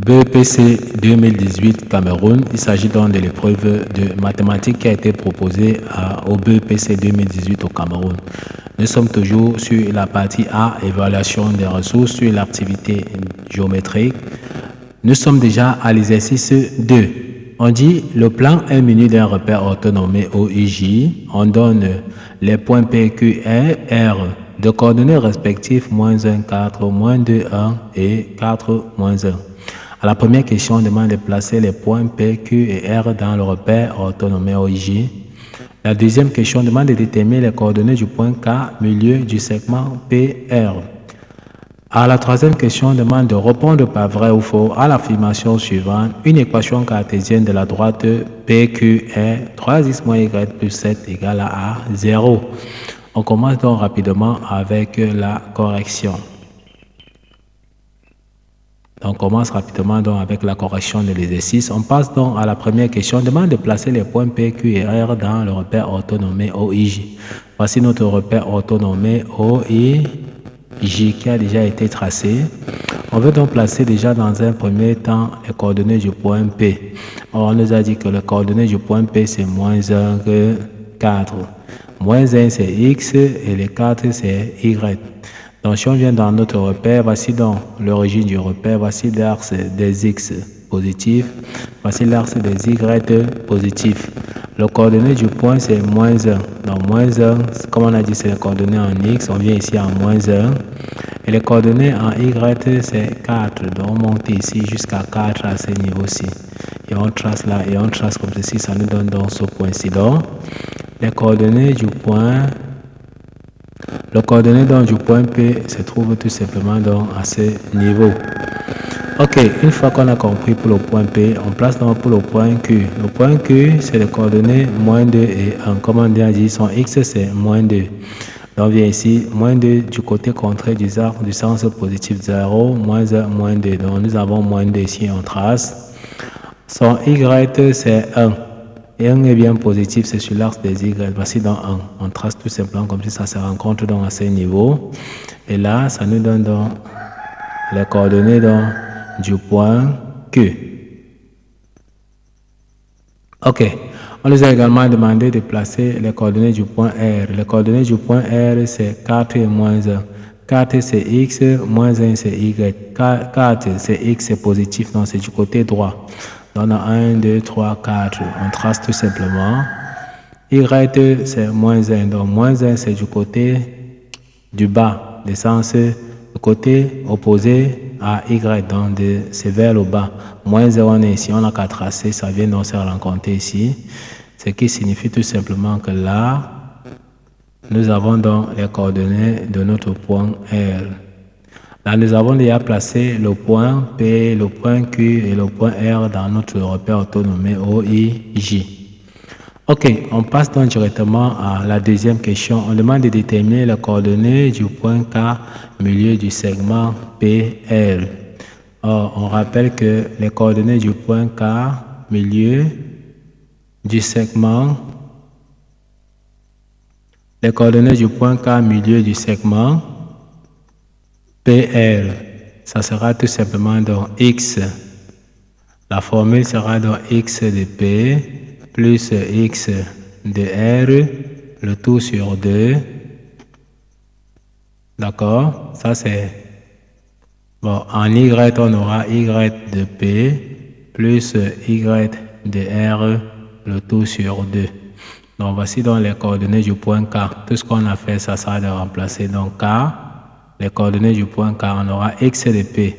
BEPC 2018 Cameroun. Il s'agit donc de l'épreuve de mathématiques qui a été proposée au BEPC 2018 au Cameroun. Nous sommes toujours sur la partie A, évaluation des ressources, sur l'activité géométrique. Nous sommes déjà à l'exercice 2. On dit le plan est muni d'un repère orthonomé OIJ. On donne les points P, Q, R de coordonnées respectives -1, 4, -2, 1 et 4, -1. À la première question, on demande de placer les points P, Q et R dans le repère orthonomé OIJ. La deuxième question demande de déterminer les coordonnées du point K, milieu du segment PR. À la troisième question, on demande de répondre par vrai ou faux à l'affirmation suivante. Une équation cartésienne de la droite PQ est 3x moins y plus 7 égale à 0. On commence donc rapidement avec la correction. On commence rapidement donc avec la correction de l'exercice. On passe donc à la première question. On demande de placer les points P, Q et R dans le repère orthonomé OIJ. Voici notre repère orthonomé OIJ qui a déjà été tracé. On veut donc placer déjà dans un premier temps les coordonnées du point P. On nous a dit que les coordonnées du point P c'est -1 que 4. -1 c'est X et les 4 c'est Y. Donc si on vient dans notre repère, voici donc l'origine du repère, voici l'axe des X positifs, voici l'axe des Y positifs. Le coordonnée du point c'est -1. Donc -1, comme on a dit c'est les coordonnées en X, on vient ici en -1. Et les coordonnées en Y c'est 4. Donc on monte ici jusqu'à 4 à ce niveau-ci. Et on trace là et on trace comme ceci, ça nous donne donc ce point-ci. Donc les coordonnées du point, le coordonnée donc du point P se trouve tout simplement donc à ce niveau. Ok, une fois qu'on a compris pour le point P, on place donc pour le point Q. Le point Q, c'est les coordonnées -2 et 1. Comme on a dit, son X c'est -2. Donc on vient ici, -2 du côté contraire du sens positif 0, -1, -2. Donc nous avons -2 ici, on trace. Son Y c'est 1. Et 1 est bien positif, c'est sur l'axe des Y. Voici donc 1. On trace tout simplement comme si ça se rencontre donc à ce niveau. Et là, ça nous donne donc les coordonnées donc du point Q. Ok. On nous a également demandé de placer les coordonnées du point R. Les coordonnées du point R, c'est 4 et -1. 4 c'est X, -1 c'est Y. 4 c'est X, c'est positif, donc c'est du côté droit. Donc on a 1, 2, 3, 4. On trace tout simplement. Y c'est -1. Donc -1 c'est du côté du bas, le sens du côté opposé à Y. Donc c'est vers le bas. -0 on est ici, on n'a qu'à tracer, ça vient donc se rencontrer ici. Ce qui signifie tout simplement que là, nous avons donc les coordonnées de notre point R. Là, nous avons déjà placé le point P, le point Q et le point R dans notre repère orthonomé OIJ. Ok, on passe donc directement à la deuxième question. On demande de déterminer les coordonnées du point K, milieu du segment PL. Or, on rappelle que les coordonnées du point K, milieu du segment, les coordonnées du point K, milieu du segment PL, ça sera tout simplement dans X. La formule sera dans X de P plus X de R, le tout sur 2. D'accord? Ça c'est... Bon, en Y, on aura Y de P plus Y de R, le tout sur 2. Donc voici donc les coordonnées du point K. Tout ce qu'on a fait, ça sera de remplacer donc K. Les coordonnées du point K, on aura X de P.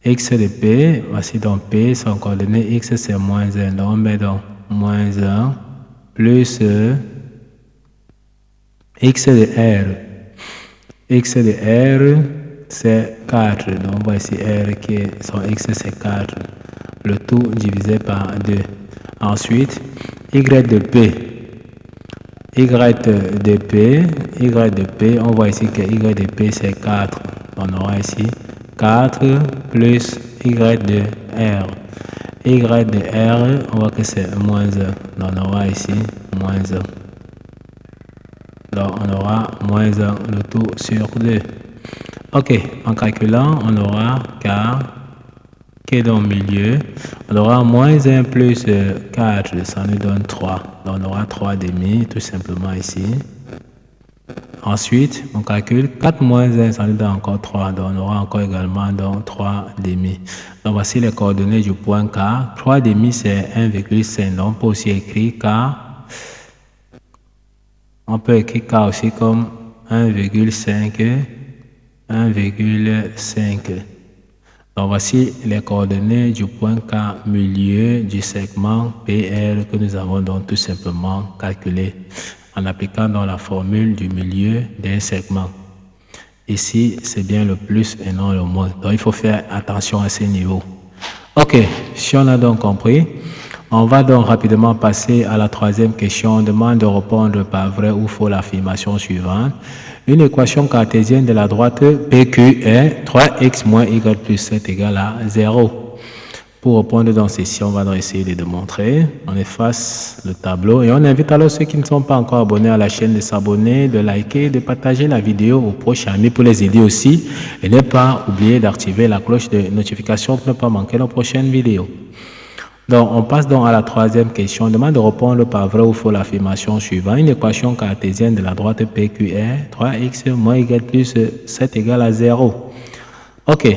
X de P, voici donc P, son coordonnée X c'est -1. Donc on met donc -1 plus X de R. X de R c'est 4. Donc voici R qui est, son X c'est 4. Le tout divisé par 2. Ensuite, Y de P. Y de P, on voit ici que Y de P c'est 4. On aura ici 4 plus Y de R. Y de R, on voit que c'est -1. Donc on aura ici -1. Donc on aura -1 le tout sur 2. Ok, en calculant, on aura K qui est dans le milieu. On aura moins 1 plus 4, ça nous donne 3. Donc, on aura 3 demi, tout simplement ici. Ensuite, on calcule 4 moins 1, ça nous donne encore 3. Donc, on aura encore également donc, 3 demi. Donc, voici les coordonnées du point K. 3 demi, c'est 1,5. Donc, on peut aussi écrire K. On peut écrire K aussi comme 1,5. 1,5. Donc, voici les coordonnées du point K milieu du segment PR que nous avons donc tout simplement calculé en appliquant dans la formule du milieu d'un segment. Ici, c'est bien le plus et non le moins. Donc, il faut faire attention à ces niveaux. OK, si on a donc compris, on va donc rapidement passer à la troisième question. On demande de répondre par vrai ou faux l'affirmation suivante. Une équation cartésienne de la droite PQ est 3x moins y plus 7 égale à 0. Pour répondre dans ceci, on va donc essayer de démontrer. On efface le tableau et on invite alors ceux qui ne sont pas encore abonnés à la chaîne de s'abonner, de liker, de partager la vidéo aux proches amis pour les aider aussi. Et ne pas oublier d'activer la cloche de notification pour ne pas manquer nos prochaines vidéos. Donc, on passe donc à la troisième question. On demande de répondre par vrai ou faux l'affirmation suivante. Une équation cartésienne de la droite PQ est 3x moins y plus 7 égale à 0. OK.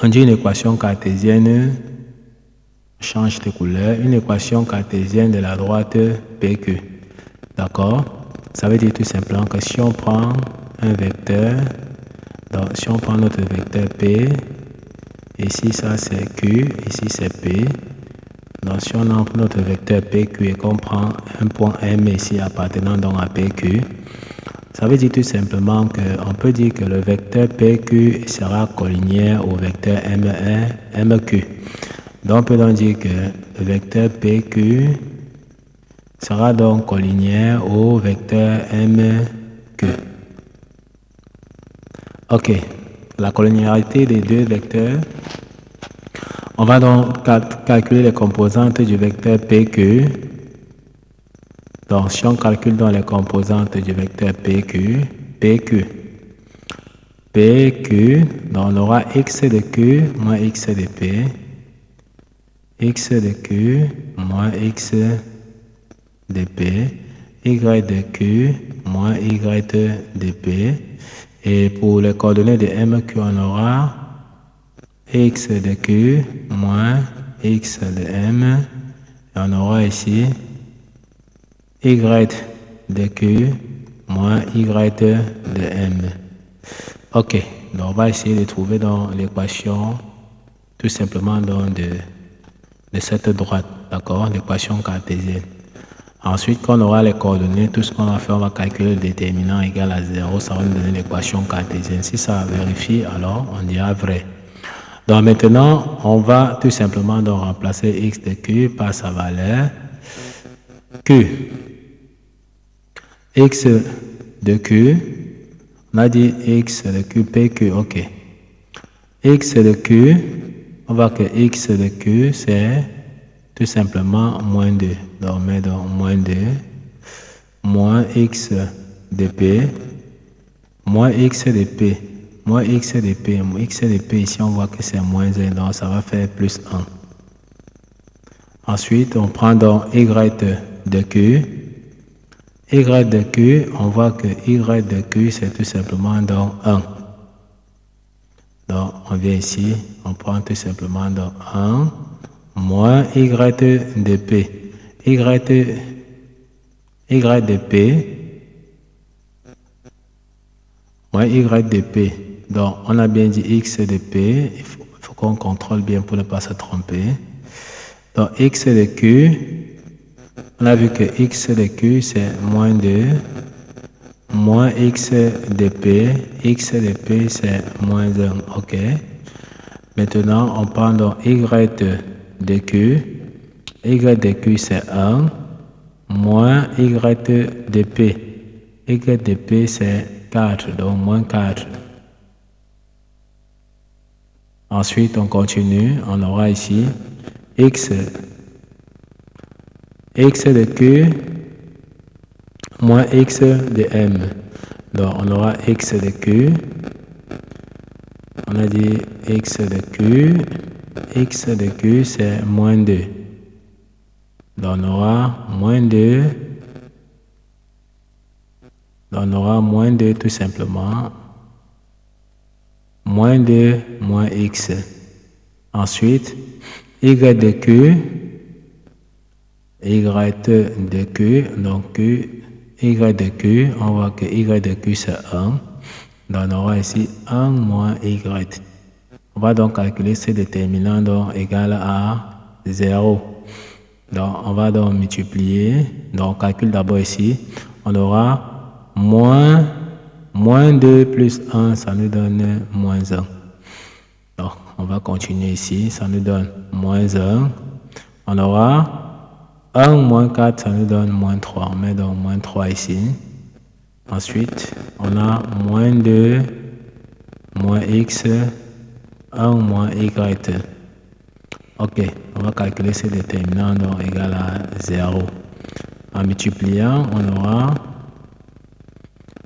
On dit une équation cartésienne, change de couleur, une équation cartésienne de la droite PQ. D'accord? Ça veut dire tout simplement que si on prend un vecteur, donc si on prend notre vecteur P, ici ça c'est Q, ici c'est P. Donc si on prend notre vecteur PQ et qu'on prend un point M ici appartenant donc à PQ, ça veut dire tout simplement qu'on peut dire que le vecteur PQ sera collinéaire au vecteur MQ. Donc on peut donc dire que le vecteur PQ sera donc collinéaire au vecteur MQ. OK. La collinéarité des deux vecteurs. On va donc calculer les composantes du vecteur PQ. Donc, si on calcule dans les composantes du vecteur PQ, donc on aura x de Q moins x de P, x de Q moins x de P, y de Q moins y de P. Et pour les coordonnées de MQ, on aura x de Q moins x de M. Et on aura ici y de Q moins y de M. OK. Donc, on va essayer de trouver dans l'équation tout simplement donc de cette droite. D'accord? L'équation cartésienne. Ensuite, quand on aura les coordonnées, tout ce qu'on va faire, on va calculer le déterminant égal à 0. Ça va nous donner l'équation cartésienne. Si ça vérifie, alors on dira vrai. Donc maintenant, on va tout simplement donc remplacer x de Q par sa valeur Q. X de Q, on a dit x de Q, PQ, OK. X de Q, on voit que x de Q, c'est tout simplement moins 2. Donc on met donc moins 2, moins x de P, moins x de P, moins x de P. X de P, ici on voit que c'est moins 1, donc ça va faire plus 1. Ensuite, on prend donc y de Q. Y de Q, on voit que y de Q, c'est tout simplement donc 1. Donc, on vient ici, on prend tout simplement donc 1 moins y de P. Y de P moins y de P. Donc, on a bien dit x de P. Il faut qu'on contrôle bien pour ne pas se tromper. Donc, x de Q, on a vu que x de Q, c'est moins 2, moins x de P. X de P, c'est moins 1. OK. Maintenant, on prend donc y de Q. Y de Q, c'est 1, moins y de P. Y de P, c'est 4, donc moins 4. Ensuite, on continue. On aura ici x de Q moins x de M. Donc, on aura x de Q. On a dit x de q. X de q, c'est moins 2. Donc, on aura moins 2. Donc, on aura moins 2 tout simplement. Moins 2 moins x. Ensuite, y de q. Y de q. Donc, q, y de q. On voit que y de q, c'est 1. Donc, on aura ici 1 moins y. On va donc calculer ce déterminant donc égal à 0. Donc, on va donc multiplier. Donc, on calcule d'abord ici. On aura moins 2 plus 1, ça nous donne moins 1. Donc, on va continuer ici. Ça nous donne moins 1. On aura 1 moins 4, ça nous donne moins 3. On met donc moins 3 ici. Ensuite, on a moins 2 moins x. 1 moins y. Ok, on va calculer ce déterminant donc égal à 0. En multipliant,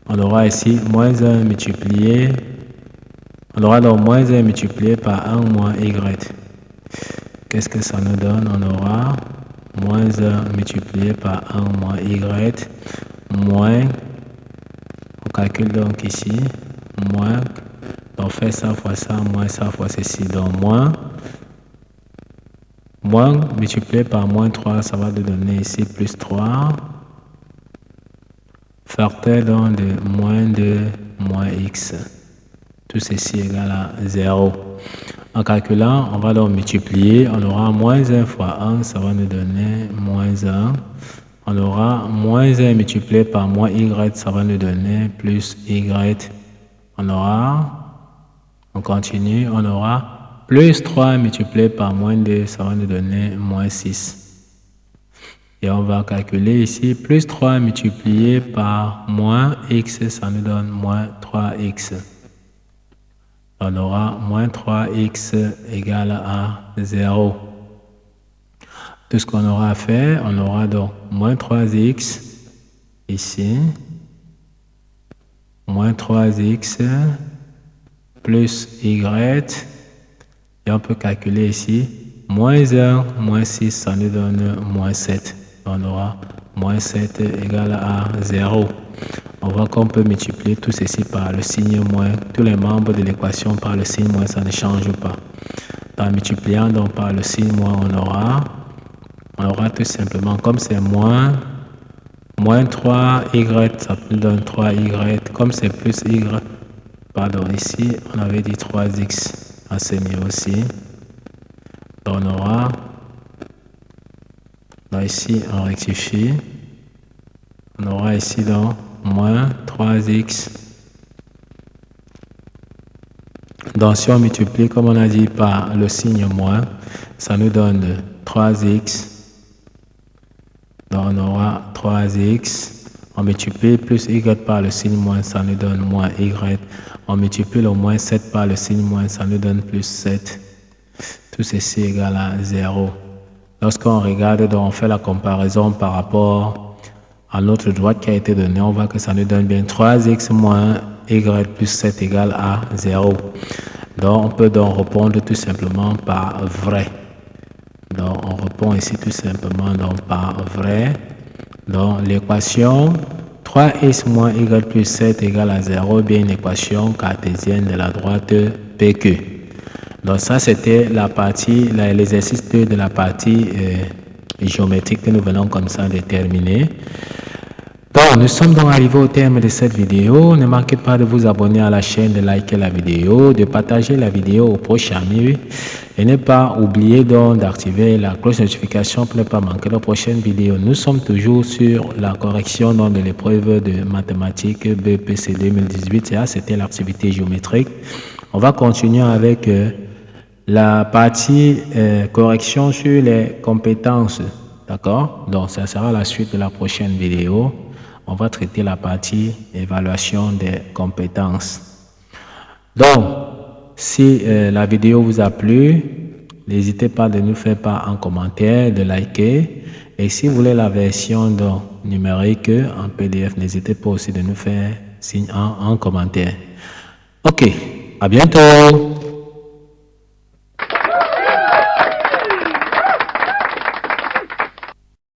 on aura ici moins 1 multiplié. On aura donc moins 1 multiplié par 1 moins y. Qu'est-ce que ça nous donne? On aura moins 1 multiplié par 1 moins y. Moins, on calcule donc ici, moins. Donc, fait ça fois ça, moins ça fois ceci. Donc, moins multiplié par moins 3, ça va nous donner ici plus 3. Facteur donc de moins 2 moins x. Tout ceci égale à 0. En calculant, on va donc multiplier. On aura moins 1 fois 1, ça va nous donner moins 1. On aura moins 1 multiplié par moins y, ça va nous donner plus y. On continue, on aura plus 3 multiplié par moins 2, ça va nous donner moins 6. Et on va calculer ici, plus 3 multiplié par moins x, ça nous donne moins 3x. On aura moins 3x égale à 0. Tout ce qu'on aura à faire, on aura donc moins 3x ici, moins 3x plus y, et on peut calculer ici, moins 1, moins 6, ça nous donne moins 7. On aura moins 7 égale à 0. On voit qu'on peut multiplier tout ceci par le signe moins. Tous les membres de l'équation par le signe moins, ça ne change pas. En multipliant donc par le signe moins, on aura tout simplement, comme c'est moins 3y, ça nous donne 3y. Comme c'est plus y, pardon, ici, on avait dit 3x, enseigné aussi. Donc, on aura, donc ici, on rectifie. On aura ici donc moins 3x. Donc, si on multiplie, comme on a dit, par le signe moins, ça nous donne 3x. Donc, on aura 3x. On multiplie plus y par le signe moins, ça nous donne moins y. On multiplie le moins 7 par le signe moins, ça nous donne plus 7. Tout ceci égale à 0. Lorsqu'on regarde, donc on fait la comparaison par rapport à notre droite qui a été donnée, on voit que ça nous donne bien 3x moins y plus 7 égale à 0. Donc, on peut donc répondre tout simplement par vrai. Donc, on répond ici tout simplement donc, par vrai. Donc, l'équation 3x moins y plus 7 égale à 0 est bien une équation cartésienne de la droite PQ. Donc, ça, c'était la partie, l'exercice 2 de la partie géométrique que nous venons comme ça de terminer. Donc, nous sommes donc arrivés au terme de cette vidéo. Ne manquez pas de vous abonner à la chaîne, de liker la vidéo, de partager la vidéo aux proches amis et ne pas oublier donc d'activer la cloche de notification pour ne pas manquer la prochaine vidéo. Nous sommes toujours sur la correction donc, de l'épreuve de mathématiques BPC 2018. Ça, c'était l'activité géométrique. On va continuer avec la partie correction sur les compétences. D'accord? Donc, ça sera la suite de la prochaine vidéo. On va traiter la partie évaluation des compétences. Donc, si la vidéo vous a plu, n'hésitez pas de nous faire part en commentaire, de liker. Et si vous voulez la version donc, numérique en PDF, n'hésitez pas aussi de nous faire signe en commentaire. Ok, à bientôt.